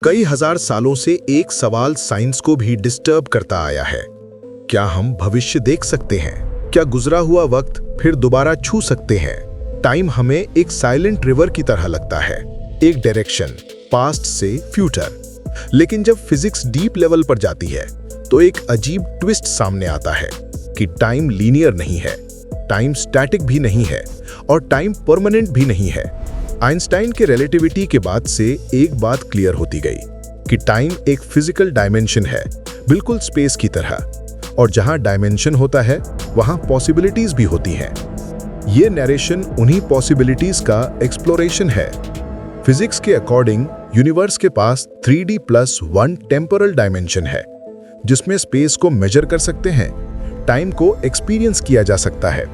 कई हजार सालों से एक सवाल साइंस को भी डिस्टर्ब करता आया है। क्या हम भविष्य देख सकते हैं? क्या गुजरा हुआ वक्त फिर दोबारा छू सकते हैं? टाइम हमें एक साइलेंट रिवर की तरह लगता है, एक डायरेक्शन, पास्ट से फ्यूचर। लेकिन जब फिजिक्स डीप लेवल पर जाती है तो एक अजीब ट्विस्ट सामने आता है कि टाइम लीनियर नहीं है, टाइम स्टैटिक भी नहीं है और टाइम परमानेंट भी नहीं है। आइंस्टाइन के रिलेटिविटी के बाद से एक बात क्लियर होती गई कि टाइम एक फिजिकल डायमेंशन है, बिल्कुल स्पेस की तरह, और जहां डायमेंशन होता है वहां पॉसिबिलिटीज भी होती हैं। ये नरेशन उन्हीं पॉसिबिलिटीज का एक्सप्लोरेशन है। फिजिक्स के अकॉर्डिंग यूनिवर्स के पास 3D+1 टेम्पोरल डायमेंशन है, जिसमें स्पेस को मेजर कर सकते हैं, टाइम को एक्सपीरियंस किया जा सकता है,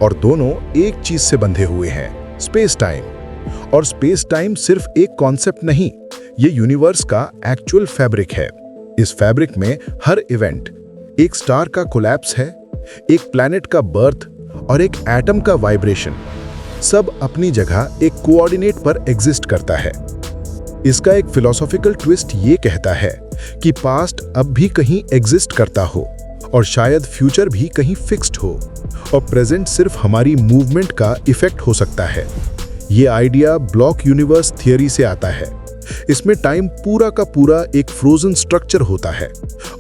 और दोनों एक चीज से बंधे हुए हैं, स्पेस टाइम। और स्पेस टाइम सिर्फ एक कॉन्सेप्ट नहीं, ये यूनिवर्स का एक्चुअल फैब्रिक है। इस फैब्रिक में हर इवेंट, एक स्टार का कोलैप्स है, एक प्लैनेट का बर्थ और एक एटम का वाइब्रेशन, सब अपनी जगह एक कोऑर्डिनेट पर एग्जिस्ट करता है। इसका एक फिलोसॉफिकल ट्विस्ट ये कहता है कि पास्ट अब भी कहीं एग्जिस्ट करता हो और शायद फ्यूचर भी कहीं फिक्स्ड हो, और प्रेजेंट सिर्फ हमारी मूवमेंट का इफेक्ट हो सकता है। ये आइडिया ब्लॉक यूनिवर्स थियरी से आता है। इसमें टाइम पूरा का पूरा एक फ्रोजन स्ट्रक्चर होता है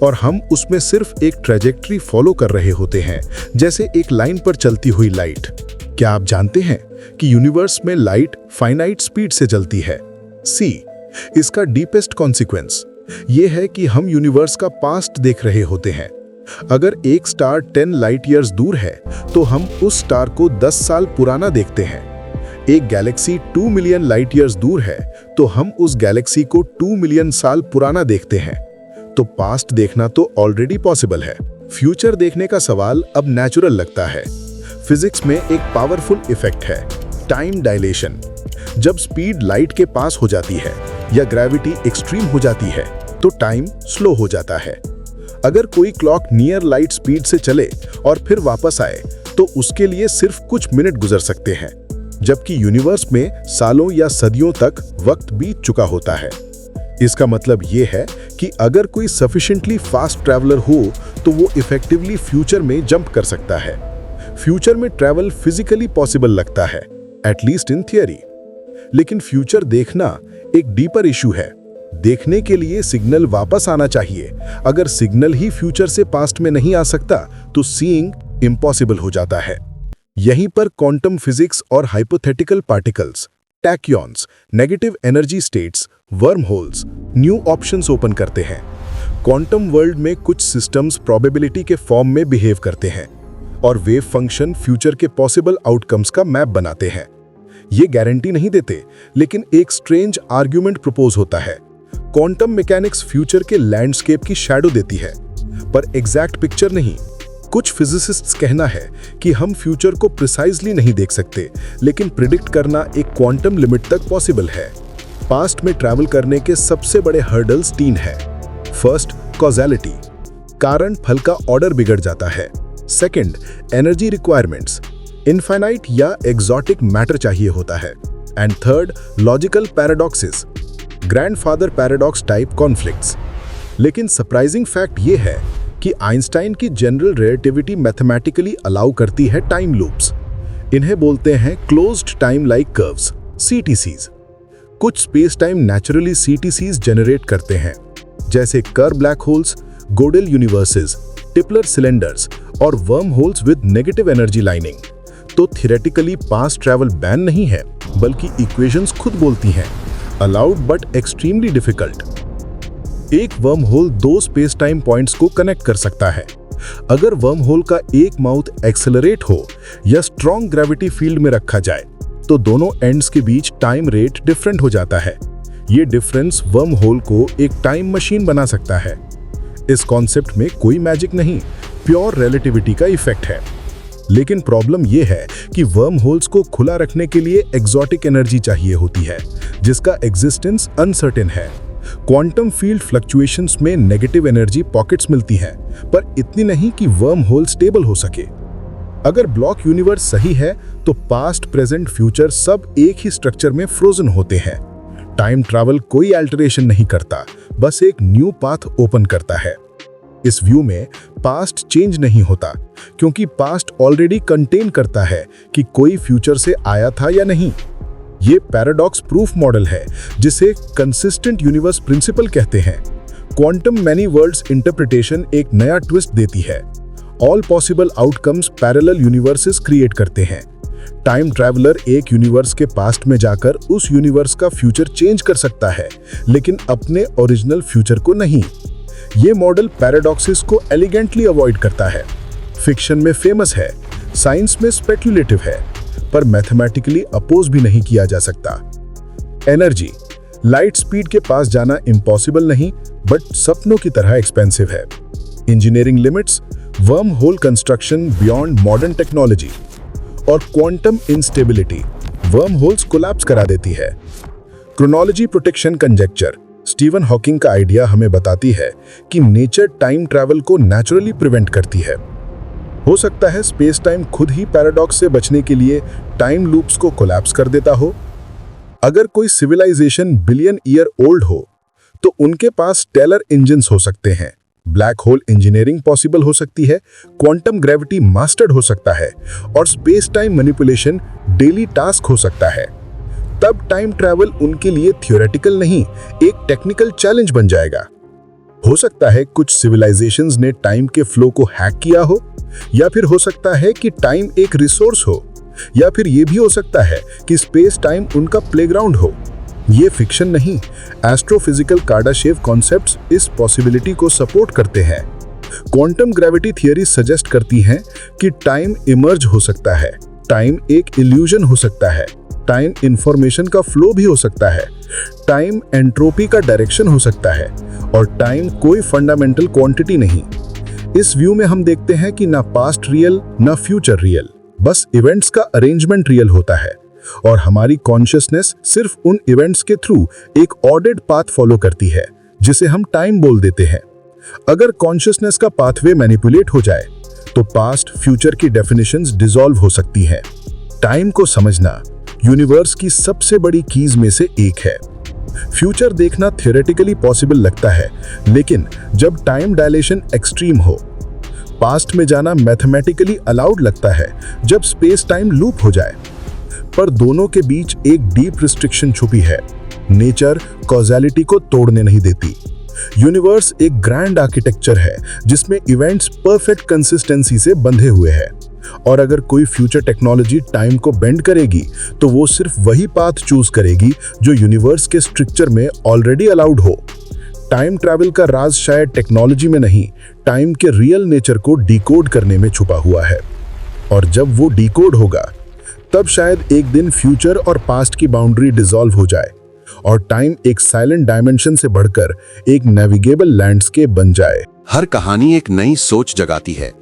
और हम उसमें सिर्फ एक ट्रेजेक्टरी फॉलो कर रहे होते हैं, जैसे एक लाइन पर चलती हुई लाइट। क्या आप जानते हैं कि यूनिवर्स में लाइट फाइनाइट स्पीड से चलती है? इसका डीपेस्ट कॉन्सिक्वेंस ये है कि हम यूनिवर्स का पास्ट देख रहे होते हैं। अगर एक स्टार 10 लाइट ईयर्स दूर है तो हम उस स्टार को 10 साल पुराना देखते हैं। एक गैलेक्सी 2 मिलियन लाइट ईयर्स दूर है तो हम उस गैलेक्सी को 2 मिलियन साल पुराना देखते हैं। तो पास्ट देखना तो ऑलरेडी पॉसिबल है, फ्यूचर देखने का सवाल अब नेचुरल लगता है। फिजिक्स में एक पावरफुल इफेक्ट है, टाइम डायलेशन। जब स्पीड लाइट के पास हो जाती है या ग्रेविटी एक्सट्रीम हो जाती है तो टाइम स्लो हो जाता है। अगर कोई क्लॉक नियर लाइट स्पीड से चले और फिर वापस आए तो उसके लिए सिर्फ कुछ मिनट गुजर सकते हैं, जबकि यूनिवर्स में सालों या सदियों तक वक्त बीत चुका होता है। इसका मतलब यह है कि अगर कोई सफिशिएंटली फास्ट ट्रैवलर हो तो वो इफेक्टिवली फ्यूचर में जंप कर सकता है। फ्यूचर में ट्रैवल फिजिकली पॉसिबल लगता है, एटलीस्ट इन थियरी। लेकिन फ्यूचर देखना एक डीपर इशू है। देखने के लिए सिग्नल वापस आना चाहिए। अगर सिग्नल ही फ्यूचर से पास्ट में नहीं आ सकता तो सीइंग इम्पॉसिबल हो जाता है। यहीं पर क्वांटम फिजिक्स और hypothetical particles, tachyons, negative energy states, wormholes new options open करते हैं। क्वांटम वर्ल्ड में कुछ सिस्टम्स प्रोबेबिलिटी के फॉर्म में बिहेव करते हैं और वेव फंक्शन फ्यूचर के पॉसिबल आउटकम्स का मैप बनाते हैं। ये गारंटी नहीं देते, लेकिन एक स्ट्रेंज आर्ग्यूमेंट प्रपोज होता है। क्वांटम मैकेनिक्स फ्यूचर के लैंडस्केप की शैडो देती है, पर एग्जैक्ट पिक्चर नहीं। कुछ फिजिसिस्ट्स कहना है कि हम फ्यूचर को प्रिसाइजली नहीं देख सकते, लेकिन प्रिडिक्ट करना एक क्वांटम लिमिट तक पॉसिबल है। पास्ट में ट्रैवल करने के सबसे बड़े हर्डल्स 3 हैं। फर्स्ट, कॉजेलिटी, कारण फल का ऑर्डर बिगड़ जाता है। सेकंड, एनर्जी रिक्वायरमेंट्स, इनफाइनाइट या एग्जॉटिक मैटर चाहिए होता है। And third, logical paradoxes, grandfather paradox type conflicts. लेकिन सरप्राइजिंग फैक्ट ये है कि आइंस्टाइन की जनरल रिलेटिविटी मैथमेटिकली अलाउ करती है टाइम लूप्स। इन्हें बोलते हैं closed timelike curves, CTCs. कुछ spacetime naturally CTCs generate करते हैं, जैसे curve black holes, Godel universes, Tipler cylinders और wormholes with negative energy lining. तो थियोरेटिकली पास्ट ट्रैवल बैन नहीं है, बल्कि इक्वेशंस खुद बोलती हैं, अलाउड बट एक्सट्रीमली डिफिकल्ट। एक wormhole 2 spacetime points को कनेक्ट कर सकता है। अगर वर्म होल का एक माउथ एक्सेलरेट हो या स्ट्रॉन्ग ग्रेविटी फील्ड में रखा जाए तो दोनों एंड्स के बीच टाइम रेट डिफरेंट हो जाता है। ये डिफरेंस वर्म होल को एक टाइम मशीन बना सकता है। इस कॉन्सेप्ट में कोई मैजिक नहीं, प्योर रिलेटिविटी का इफेक्ट है। लेकिन प्रॉब्लम यह है कि वर्म होल्स को खुला रखने के लिए एक्सोटिक एनर्जी चाहिए होती है, जिसका एग्जिस्टेंस अनसर्टेन है। क्वांटम फील्ड फ्लक्चुएशंस में नेगेटिव एनर्जी पॉकेट्स मिलती हैं, पर इतनी नहीं कि वर्म होल स्टेबल हो सके। अगर ब्लॉक यूनिवर्स सही है तो पास्ट, प्रेजेंट, फ्यूचर सब एक ही स्ट्रक्चर में फ्रोजन होते हैं। टाइम ट्रैवल कोई अल्टरेशन नहीं करता, बस एक न्यू पाथ ओपन करता है। इस व्यू में पास्ट चेंज नहीं होता, क्योंकि पास्ट ऑलरेडी कंटेन करता है कि कोई फ्यूचर से आया था या नहीं। ये पैराडॉक्स प्रूफ मॉडल है, जिसे कंसिस्टेंट यूनिवर्स प्रिंसिपल कहते हैं। क्वांटम मैनी वर्ल्ड्स इंटरप्रिटेशन एक नया ट्विस्ट देती है। All possible outcomes parallel universes create करते हैं। टाइम ट्रैवलर एक यूनिवर्स के पास्ट में जाकर उस यूनिवर्स का फ्यूचर चेंज कर सकता है, लेकिन अपने ओरिजिनल फ्यूचर को नहीं। ये मॉडल पैराडॉक्सिस को एलिगेंटली अवॉइड करता है। फिक्शन में फेमस है, साइंस में स्पेक्युलेटिव है, पर मैथमेटिकली अपोज भी नहीं किया जा सकता। एनर्जी, लाइट स्पीड के पास जाना इम्पॉसिबल नहीं, बट सपनों की तरह एक्सपेंसिव है। Engineering limits, wormhole construction beyond modern technology, और quantum instability, wormholes collapse करा देती है। Chronology protection conjecture, Steven Hawking का आइडिया हमें बताती है कि नेचर टाइम ट्रैवल को नेचुरली प्रिवेंट करती है। हो सकता है स्पेस टाइम खुद ही पैराडॉक्स से बचने के लिए टाइम लूप्स को कोलैप्स कर देता हो। अगर कोई सिविलाइजेशन बिलियन ईयर ओल्ड हो, तो उनके पास स्टेलर इंजन्स हो सकते हैं, ब्लैक होल इंजीनियरिंग पॉसिबल हो सकती है, क्वांटम ग्रेविटी मास्टर्ड हो सकता है, और space time manipulation daily task हो सकता है। तब टाइम ट्रैवल उनके लिए थियोरेटिकल नहीं, एक टेक्निकल चैलेंज बन जाएगा। हो सकता है कुछ सिविलाइजेशंस ने टाइम के फ्लो को हैक किया हो, या फिर हो सकता है कि टाइम एक रिसोर्स हो, या फिर यह भी हो सकता है कि स्पेस टाइम उनका प्लेग्राउंड हो। ये फिक्शन नहीं, एस्ट्रोफिजिकल कार्डाशेव कॉन्सेप्ट्स इस पॉसिबिलिटी को सपोर्ट करते हैं। क्वांटम ग्रेविटी थियरी सजेस्ट करती हैं कि टाइम इमर्ज हो सकता है, टाइम एक इल्यूजन हो सकता है, टाइम इंफॉर्मेशन का फ्लो भी हो सकता है, टाइम एंट्रोपी का डायरेक्शन हो सकता है, और टाइम कोई फंडामेंटल क्वांटिटी नहीं। इस व्यू में हम देखते हैं कि ना पास्ट रियल ना फ्यूचर रियल, बस इवेंट्स का अरेंजमेंट रियल होता है, और हमारी कॉन्शियसनेस सिर्फ उन इवेंट्स के थ्रू एक ऑर्डर्ड पाथ फॉलो करती है, जिसे हम टाइम बोल देते हैं। अगर कॉन्शियसनेस का पाथवे मैनिपुलेट हो जाए, तो पास्ट फ्यूचर की डेफिनेशंस डिसॉल्व हो सकती हैं। टाइम को समझना यूनिवर्स की सबसे बड़ी कीज में से एक है। फ्यूचर देखना थियोरेटिकली पॉसिबल लगता है, लेकिन जब टाइम डायलेशन एक्सट्रीम हो, पास्ट में जाना मैथमेटिकली अलाउड लगता है जब स्पेस टाइम लूप हो जाए। पर दोनों के बीच एक डीप रिस्ट्रिक्शन छुपी है। नेचर कॉज़ैलिटी को तोड़ने नहीं देती। यूनिवर्स एक ग्रैंड आर्किटेक्चर है, जिसमें इवेंट्स परफेक्ट कंसिस्टेंसी से बंधे हुए हैं, और अगर कोई फ्यूचर टेक्नोलॉजी टाइम को बेंड करेगी, तो वो सिर्फ वही पाथ चूज करेगी जो यूनिवर्स के स्ट्रक्चर में ऑलरेडी अलाउड हो। टाइम ट्रैवल का राज शायद टेक्नोलॉजी में नहीं, टाइम के रियल नेचर को डिकोड करने में छुपा हुआ है। और जब वो डिकोड होगा, तब शायद एक दिन फ्यूचर और पास्ट की बाउंड्री डिसॉल्व हो जाए, और टाइम एक साइलेंट डायमेंशन से बढ़कर एक नेविगेबल लैंडस्केप बन जाए। हर कहानी एक नई सोच जगाती है।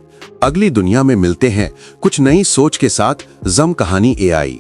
अगली दुनिया में मिलते हैं कुछ नई सोच के साथ। जम कहानी AI।